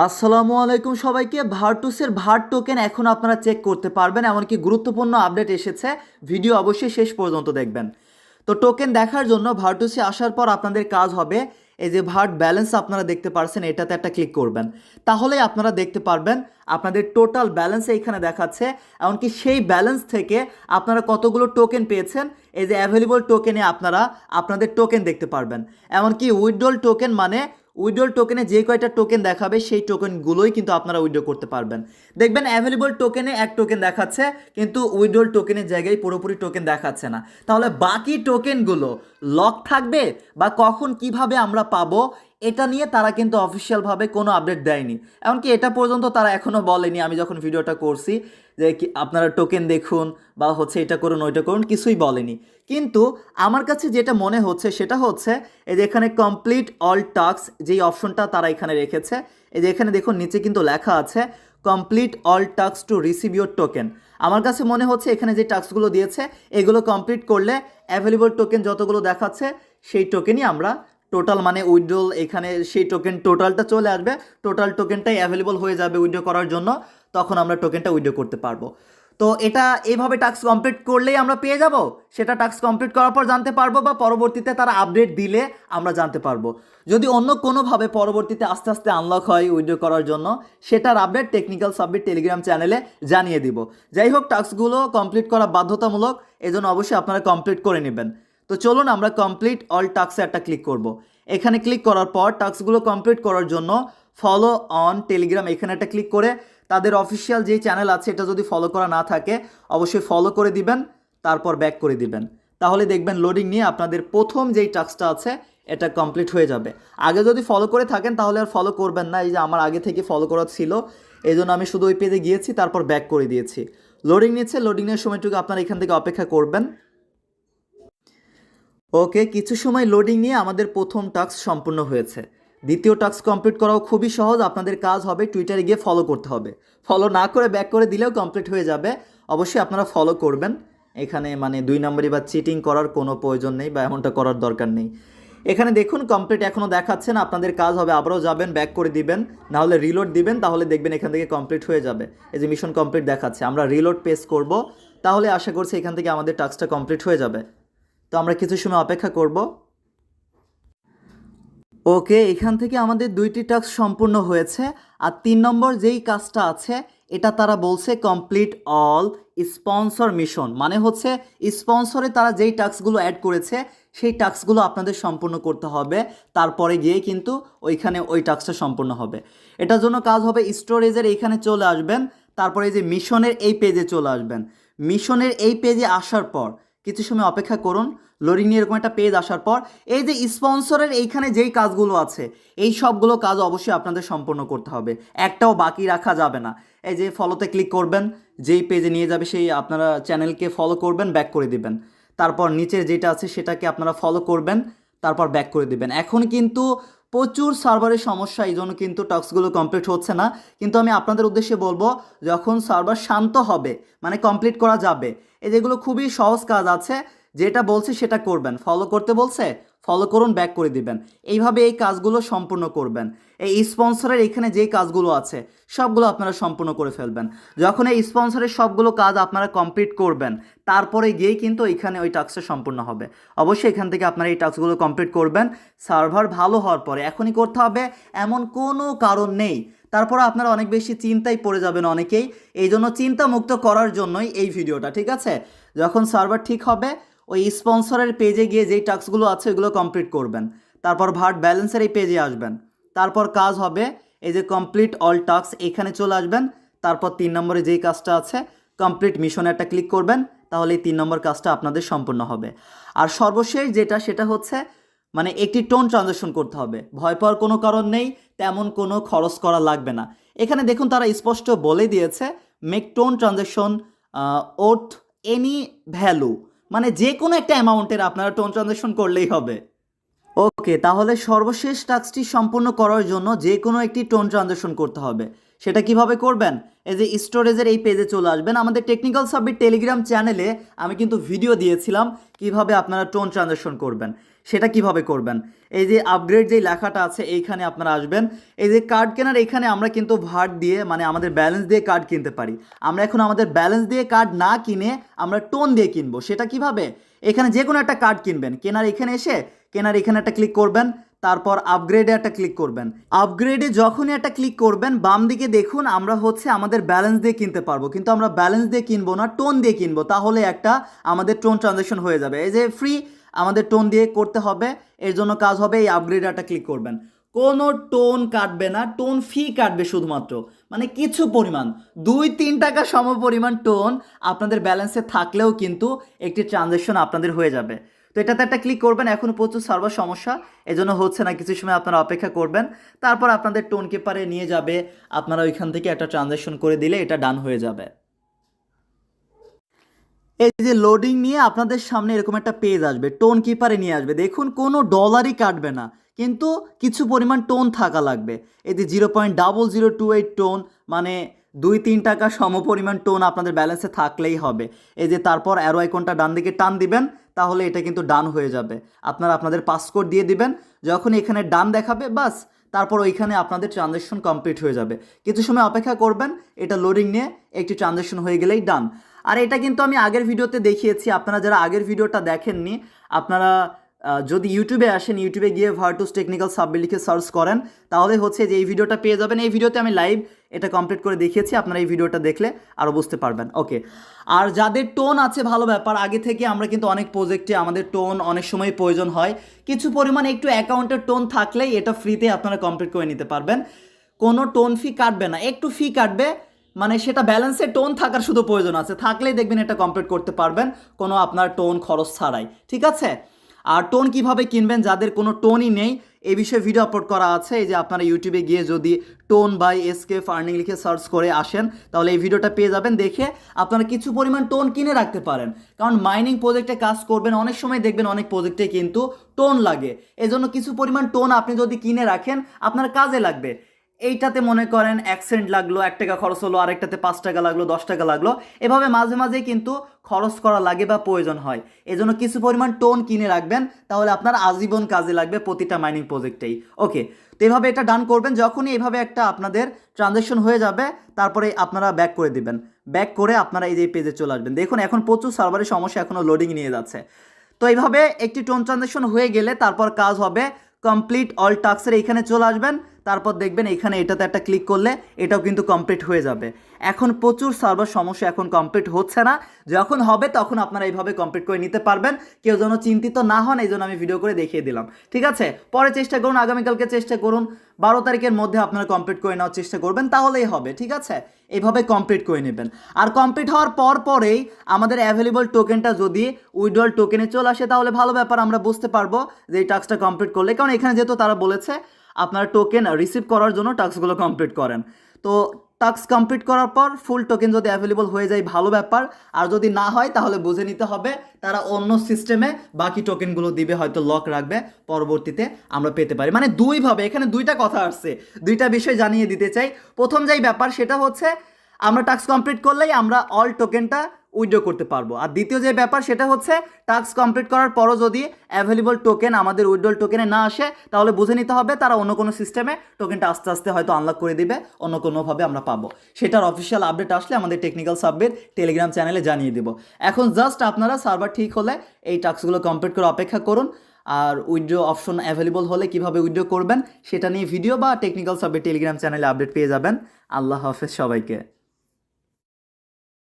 আসসালামু আলাইকুম সবাইকে। ভার্টুসের ভার্ট টোকেন এখন আপনারা চেক করতে পারবেন, এমনকি গুরুত্বপূর্ণ আপডেট এসেছে। ভিডিও অবশ্যই শেষ পর্যন্ত দেখবেন। তো টোকেন দেখার জন্য ভার্টুসে আসার পর আপনাদের কাজ হবে এই যে ভার্ট ব্যালেন্স আপনারা দেখতে পারছেন, এটাতে একটা ক্লিক করবেন। তাহলেই আপনারা দেখতে পারবেন আপনাদের টোটাল ব্যালেন্স এইখানে দেখাচ্ছে, এমনকি সেই ব্যালেন্স থেকে আপনারা কতগুলো টোকেন পেয়েছেন। এই যে অ্যাভেলেবল টোকেনে আপনারা আপনাদের টোকেন দেখতে পারবেন, এমনকি উইথড্রল টোকেন মানে উইথড্রল টোকেনে যে কয়টা টোকেন দেখাবে সেই টোকেনগুলোই কিন্তু আপনারা উইথড্র করতে পারবেন। দেখবেন অ্যাভেলেবল টোকেনে এক টোকেন দেখাচ্ছে, কিন্তু উইথড্রল টোকেনের জায়গায় পুরোপুরি টোকেন দেখাচ্ছে না। তাহলে বাকি টোকেনগুলো লক থাকবে বা কখন কিভাবে আমরা পাবো, এটা নিয়ে তারা কিন্তু অফিসিয়ালভাবে কোনো আপডেট দেয়নি। এমনকি এটা পর্যন্ত তারা এখনও বলেনি, আমি যখন ভিডিওটা করছি যে আপনারা টোকেন দেখুন বা এটা করুন ওইটা করুন, কিছুই বলেনি। কিন্তু আমার কাছে যেটা মনে হচ্ছে সেটা হচ্ছে এই যে এখানে কমপ্লিট অল টাস্ক যেই অপশনটা তারা এখানে রেখেছে, এই যে এখানে দেখুন নিচে কিন্তু লেখা আছে complete all task to receive your token. আমার কাছে মনে হচ্ছে এখানে যে টাস্কগুলো দিয়েছে এগুলো কমপ্লিট করলে অ্যাভেলেবল টোকেন যতগুলো দেখাচ্ছে সেই টোকেনই আমরা টোটাল মানে উইথড্রল, এখানে সেই টোকেন টোটালটা চলে আসবে, টোটাল টোকেনটাই অ্যাভেলেবল হয়ে যাবে উইথড্র করার জন্য, তখন আমরা টোকেনটা উইথড্র করতে পারবো। তো এটা এইভাবে টাস্ক কমপ্লিট করলেই আমরা পেয়ে যাব, সেটা টাস্ক কমপ্লিট করার পর জানতে পারবো, বা পরবর্তীতে তারা আপডেট দিলে আমরা জানতে পারবো। যদি অন্য কোনোভাবে পরবর্তীতে আস্তে আস্তে আনলক হয় উইথড্র করার জন্য, সেটার আপডেট টেকনিক্যাল সাবমিট টেলিগ্রাম চ্যানেলে জানিয়ে দিব। যাই হোক, টাস্কগুলো কমপ্লিট করা বাধ্যতামূলক, এজন্য অবশ্যই আপনারা কমপ্লিট করে নেবেন। তো চলুন আমরা কমপ্লিট অল টাস্কে একটা ক্লিক করব। এখানে ক্লিক করার পর টাস্কগুলো কমপ্লিট করার জন্য ফলো অন টেলিগ্রাম এখানে একটা ক্লিক করে তাদের অফিসিয়াল যেই চ্যানেল আছে এটা যদি ফলো করা না থাকে অবশ্যই ফলো করে দিবেন, তারপর ব্যাক করে দিবেন। তাহলে দেখবেন লোডিং নিয়ে আপনাদের প্রথম যেই টাস্কটা আছে এটা কমপ্লিট হয়ে যাবে। আগে যদি ফলো করে থাকেন তাহলে আর ফলো করবেন না, এই যে আমার আগে থেকে ফলো করা ছিল, এই জন্য আমি শুধু ওই পেজে গিয়েছি, তারপর ব্যাক করে দিয়েছি। লোডিং নিচ্ছে, লোডিংয়ের সময়টুকু আপনারা এখান থেকে অপেক্ষা করবেন। ওকে, কিছু সময় লোডিং নিয়ে আমাদের প্রথম টাস্ক সম্পূর্ণ হয়েছে। দ্বিতীয় টাস্ক কমপ্লিট করাও খুবই সহজ। আপনাদের কাজ হবে টুইটারে গিয়ে ফলো করতে হবে, ফলো না করে ব্যাক করে দিলেও কমপ্লিট হয়ে যাবে। অবশ্যই আপনারা ফলো করবেন। এখানে মানে 2 নম্বরই বা চিটিং করার কোনো প্রয়োজন নেই বা এমনটা করার দরকার নেই। এখানে দেখুন কমপ্লিট এখনও দেখাচ্ছে না, আপনাদের কাজ হবে আবারও যাবেন, ব্যাক করে দিবেন, নাহলে রিলোড দিবেন, তাহলে দেখবেন এখান থেকে কমপ্লিট হয়ে যাবে। এই যে মিশন কমপ্লিট দেখাচ্ছে, আমরা রিলোড পেস করব, তাহলে আশা করছি এখান থেকে আমাদের টাস্কটা কমপ্লিট হয়ে যাবে। তো আমরা কিছু সময় অপেক্ষা করব। ওকে, এখান থেকে আমাদের 2টি টাস্ক সম্পূর্ণ হয়েছে। আর 3 নম্বর যেই কাজটা আছে এটা তারা বলছে কমপ্লিট অল স্পন্সর মিশন, মানে হচ্ছে স্পন্সরে তারা যেই টাস্কগুলো অ্যাড করেছে সেই টাস্কগুলো আপনাদের সম্পূর্ণ করতে হবে, তারপরে গিয়ে কিন্তু ওইখানে ওই টাস্কটা সম্পূর্ণ হবে। এটার জন্য কাজ হবে স্টোরেজের এইখানে চলে আসবেন, তারপরে এই যে মিশনের এই পেজে চলে আসবেন। মিশনের এই পেজে আসার পর কিছু সময় অপেক্ষা করুন। লোডিং নিয়ে এরকম একটা পেজ আসার পর এই যে স্পন্সরের এইখানে যেই কাজগুলো আছে এই সবগুলো কাজ অবশ্যই আপনাদের সম্পূর্ণ করতে হবে, একটাও বাকি রাখা যাবে না। এই যে ফলোতে ক্লিক করবেন, যেই পেজে নিয়ে যাবে সেই আপনারা চ্যানেলকে ফলো করবেন, ব্যাক করে দিবেন। তারপর নিচের যেটা আছে সেটাকে আপনারা ফলো করবেন, তারপর ব্যাক করে দিবেন। এখন কিন্তু প্রচুর সার্ভারের সমস্যা, এই জন্য কিন্তু টাস্কগুলো কমপ্লিট হচ্ছে না। কিন্তু আমি আপনাদের উদ্দেশ্যে বলবো, যখন সার্ভার শান্ত হবে মানে কমপ্লিট করা যাবে, এই যেগুলো খুবই সহজ কাজ আছে, যেটা বলছে সেটা করবেন। ফলো করতে বলছে ফলো করুন, ব্যাক করে দিবেন। এইভাবে এই কাজগুলো সম্পূর্ণ করবেন। এই স্পন্সরের এখানে যেই কাজগুলো আছে সবগুলো আপনারা সম্পূর্ণ করে ফেলবেন। যখন এই স্পন্সরের সবগুলো কাজ আপনারা কমপ্লিট করবেন তারপরে গিয়েই কিন্তু এখানে ওই টাস্কটা সম্পূর্ণ হবে। অবশ্যই এখান থেকে আপনারা এই টাস্কগুলো কমপ্লিট করবেন সার্ভার ভালো হওয়ার পরে, এখনই করতে হবে এমন কোনো কারণ নেই। তারপর আপনারা অনেক বেশি চিন্তায় পড়ে যাবেন অনেকেই, এই জন্য চিন্তামুক্ত করার জন্যই এই ভিডিওটা, ঠিক আছে? যখন সার্ভার ঠিক হবে ওই স্পন্সরের পেজে গিয়ে যেই টাস্কগুলো আছে ওইগুলো কমপ্লিট করবেন, তারপর ভার্ট ব্যালেন্সের এই পেজে আসবেন, তারপর কাজ হবে এই যে কমপ্লিট অল টাস্ক এখানে চলে আসবেন, তারপর 3 নম্বরে যেই কাজটা আছে কমপ্লিট মিশনে একটা ক্লিক করবেন, তাহলে এই 3 নম্বর কাজটা আপনাদের সম্পূর্ণ হবে। আর সর্বশেষ যেটা সেটা হচ্ছে মানে একটি টোন ট্রানজ্যাকশন করতে হবে। ভয় পাওয়ার কোনো কারণ নেই, তেমন কোনো খরচ করা লাগবে না। এখানে দেখুন তারা স্পষ্ট বলে দিয়েছে make tone transaction oath any value, মানে যে কোনো একটা অ্যামাউন্টের আপনারা টোন ট্রানজ্যাকশন করলেই হবে। ওকে, তাহলে সর্বশেষ টাস্কটি সম্পূর্ণ করার জন্য যে কোনো একটি টোন ট্রানজ্যাকশন করতে হবে। সেটা কিভাবে করবেন? এই যে স্টোরেজের এই পেজে চলে আসবেন। আমাদের টেকনিক্যাল সাবমিট টেলিগ্রাম চ্যানেলে আমি কিন্তু ভিডিও দিয়েছিলাম কিভাবে আপনারা টোন ট্রানজ্যাকশন করবেন। সেটা কিভাবে করবেন? এই যে আপগ্রেড যেই লেখাটা আছে এইখানে আপনারা আসবেন। এই যে কার্ড কেনার এইখানে আমরা কিন্তু ভার্ট দিয়ে মানে আমাদের ব্যালেন্স দিয়ে কার্ড কিনতে পারি। আমরা এখন আমাদের ব্যালেন্স দিয়ে কার্ড না কিনে আমরা টোন দিয়ে কিনবো। সেটা কিভাবে? এখানে যে কোনো একটা কার্ড কিনবেন, কেনার এখানে এসে কেনার এখানে একটা ক্লিক করবেন, তারপর আপগ্রেডে একটা ক্লিক করবেন। আপগ্রেডে যখনই একটা ক্লিক করবেন বাম দিকে দেখুন আমরা হচ্ছে আমাদের ব্যালেন্স দিয়ে কিনতে পারবো, কিন্তু আমরা ব্যালেন্স দিয়ে কিনবো না, টোন দিয়ে কিনবো। তাহলে একটা আমাদের টোন ট্রানজ্যাকশন হয়ে যাবে। এই যে ফ্রি আমাদের টোন দিয়ে করতে হবে, এর জন্য কাজ হবে এই আপগ্রেডে একটা ক্লিক করবেন। কোনো টোন কাটবে না, টোন ফি কাটবে শুধুমাত্র, মানে কিছু পরিমাণ 2-3 টাকা সম পরিমাণ টোন আপনাদের ব্যালেন্সে থাকলেও কিন্তু একটি ট্রানজ্যাকশন আপনাদের হয়ে যাবে। তো এটাতে একটা ক্লিক করবেন। এখনও প্রচুর সার্ভার সমস্যা, এজন্য হচ্ছে না, কিছু সময় আপনারা অপেক্ষা করবেন, তারপর আপনাদের টোন কিপারে নিয়ে যাবে, আপনারা ওইখান থেকে একটা ট্রানজ্যাকশন করে দিলে এটা ডান হয়ে যাবে। এই যে লোডিং নিয়ে আপনাদের সামনে এরকম একটা পেজ আসবে, টোন কিপারে নিয়ে আসবে। দেখুন কোনো ডলারই কাটবে না, কিন্তু কিছু পরিমাণ টোন থাকা লাগবে। এই যে 0.0028 টোন, মানে 2-3 টাকা সম পরিমাণ টোন আপনাদের ব্যালেন্সে থাকলেই হবে। এই যে তারপর অ্যারো আইকনটা ডান দিকে টান দিবেন, তাহলে এটা কিন্তু ডান হয়ে যাবে। আপনারা আপনাদের পাসকোড দিয়ে দিবেন, যখন এখানে ডান দেখাবে বাস, তারপর ওইখানে আপনাদের ট্রানজ্যাকশন কমপ্লিট হয়ে যাবে। কিছু সময় অপেক্ষা করবেন, এটা লোডিং নিয়ে একটি ট্রানজ্যাকশন হয়ে গেলেই ডান। আর এটা কিন্তু আমি আগের ভিডিওতে দেখিয়েছি, আপনারা যারা আগের ভিডিওটা দেখেননি, আপনারা যদি ইউটিউবে আসেন, ইউটিউবে গিয়ে ভার্টুস টেকনিক্যাল সাবমিট লিখে সার্চ করেন, তাহলে হচ্ছে যে এই ভিডিওটা পেয়ে যাবেন। এই ভিডিওতে আমি লাইভ এটা কমপ্লিট করে দেখিয়েছি, আপনারা এই ভিডিওটা দেখলে আরও বুঝতে পারবেন। ওকে, আর যাদের টোন আছে ভালো ব্যাপার, আগে থেকে আমরা কিন্তু অনেক প্রজেক্টে আমাদের টোন অনেক সময় প্রয়োজন হয়, কিছু পরিমাণ একটু অ্যাকাউন্টের টোন থাকলেই এটা ফ্রিতে আপনারা কমপ্লিট করে নিতে পারবেন। কোনো টোন ফি কাটবে না, একটু ফি কাটবে, মানে সেটা ব্যালেন্সে টোন থাকার শুধু প্রয়োজন আছে, থাকলেই দেখবেন এটা কমপ্লিট করতে পারবেন কোনো আপনার টোন খরচ ছাড়াই। ঠিক আছে? আর টোন কিভাবে কিনবেন যাদের কোনো টোনই নেই, এই বিষয়ে ভিডিও আপলোড করা আছে। এই যে আপনারা ইউটিউবে গিয়ে যদি টোন বাই এসকেপ আর্নিং লিখে সার্চ করে আসেন, তাহলে এই ভিডিওটা পেয়ে যাবেন। দেখে আপনারা কিছু পরিমাণ টোন কিনে রাখতে পারেন, কারণ মাইনিং প্রজেক্টে কাজ করবেন, অনেক সময় দেখবেন অনেক প্রজেক্টে কিন্তু টোন লাগে। এজন্য কিছু পরিমাণ টোন আপনি যদি কিনে রাখেন আপনার কাজে লাগবে। এইটাতে মনে করেন 1 সেন্ট লাগলো, 1 টাকা খরচ হলো, আরেকটাতে 5 টাকা লাগলো, 10 টাকা লাগলো, এভাবে মাঝে মাঝে কিন্তু খরচ করা লাগে বা প্রয়োজন হয়। এজন্য কিছু পরিমাণ টোন কিনে রাখবেন, তাহলে আপনার আজীবন কাজে লাগবে প্রতিটা মাইনিং প্রজেক্টেই। ওকে, তো এভাবে এটা ডান করবেন। যখনই এইভাবে একটা আপনাদের ট্রানজ্যাকশন হয়ে যাবে, তারপরে আপনারা ব্যাক করে দিবেন। ব্যাক করে আপনারা এই যে পেজে চলে আসবেন। দেখুন এখন প্রচুর সার্ভারের সমস্যা, এখনও লোডিং নিয়ে যাচ্ছে। তো এইভাবে একটি টোন ট্রানজ্যাকশন হয়ে গেলে তারপর কাজ হবে কমপ্লিট অল টাস্কের এইখানে চলে আসবেন, তারপর দেখবেন এখানে এটাতে একটা ক্লিক করলে এটাও কিন্তু কমপ্লিট হয়ে যাবে। এখন প্রচুর সার্ভার সমস্যা, এখন কমপ্লিট হচ্ছে না, যখন হবে তখন আপনারা এইভাবে কমপ্লিট করে নিতে পারবেন। কেউ যেন চিন্তিত না হন, এই জন্য আমি ভিডিও করে দেখিয়ে দিলাম। ঠিক আছে? পরে চেষ্টা করুন, আগামীকালকে চেষ্টা করুন, 12 তারিখের মধ্যে আপনারা কমপ্লিট করে নেওয়ার চেষ্টা করবেন, তাহলেই হবে। ঠিক আছে? এইভাবে কমপ্লিট করে নেবেন। আর কমপ্লিট হওয়ার পরেই আমাদের অ্যাভেলেবল টোকেনটা যদি উইথড্রল টোকেনে চলে আসে, তাহলে ভালো ব্যাপার, আমরা বুঝতে পারবো যে এই টাস্কটা কমপ্লিট করলে। কারণ এখানে যেহেতু তারা বলেছে আপনার টোকেন রিসিভ করার জন্য টাস্কগুলো কমপ্লিট করেন, তো টাস্ক কমপ্লিট করার পর ফুল টোকেন যদি অ্যাভেলেবল হয়ে যায় ভালো ব্যাপার, আর যদি না হয় তাহলে বুঝে নিতে হবে তারা অন্য সিস্টেমে বাকি টোকেনগুলো দিবে, হয়তো লক রাখবে, পরবর্তীতে আমরা পেতে পারি। মানে দুইভাবে, এখানে দুইটা কথা আসছে, দুইটা বিষয় জানিয়ে দিতে চাই। প্রথম যেই ব্যাপার সেটা হচ্ছে আমরা টাস্ক কমপ্লিট করলেই আমরা অল টোকেনটা উইথড্র করতে পারবো। আর দ্বিতীয় যে ব্যাপার সেটা হচ্ছে টাস্ক কমপ্লিট করার পরও যদি অ্যাভেলেবল টোকেন আমাদের উইথড্রল টোকেনে না আসে, তাহলে বুঝে নিতে হবে তারা অন্য কোনো সিস্টেমে টোকেনটা আস্তে আস্তে হয়তো আনলক করে দিবে, অন্য কোনোভাবে আমরা পাবো। সেটার অফিসিয়াল আপডেট আসলে আমাদের টেকনিক্যাল সাবমিট টেলিগ্রাম চ্যানেলে জানিয়ে দেবো। এখন জাস্ট আপনারা সার্ভার ঠিক হলে এই টাস্কগুলো কমপ্লিট করে অপেক্ষা করুন। আর উইথড্র অপশন অ্যাভেলেবল হলে কীভাবে উইথড্র করবেন সেটা নিয়ে ভিডিও বা টেকনিক্যাল সাবমিট টেলিগ্রাম চ্যানেলে আপডেট পেয়ে যাবেন। আল্লাহ হাফেজ সবাইকে।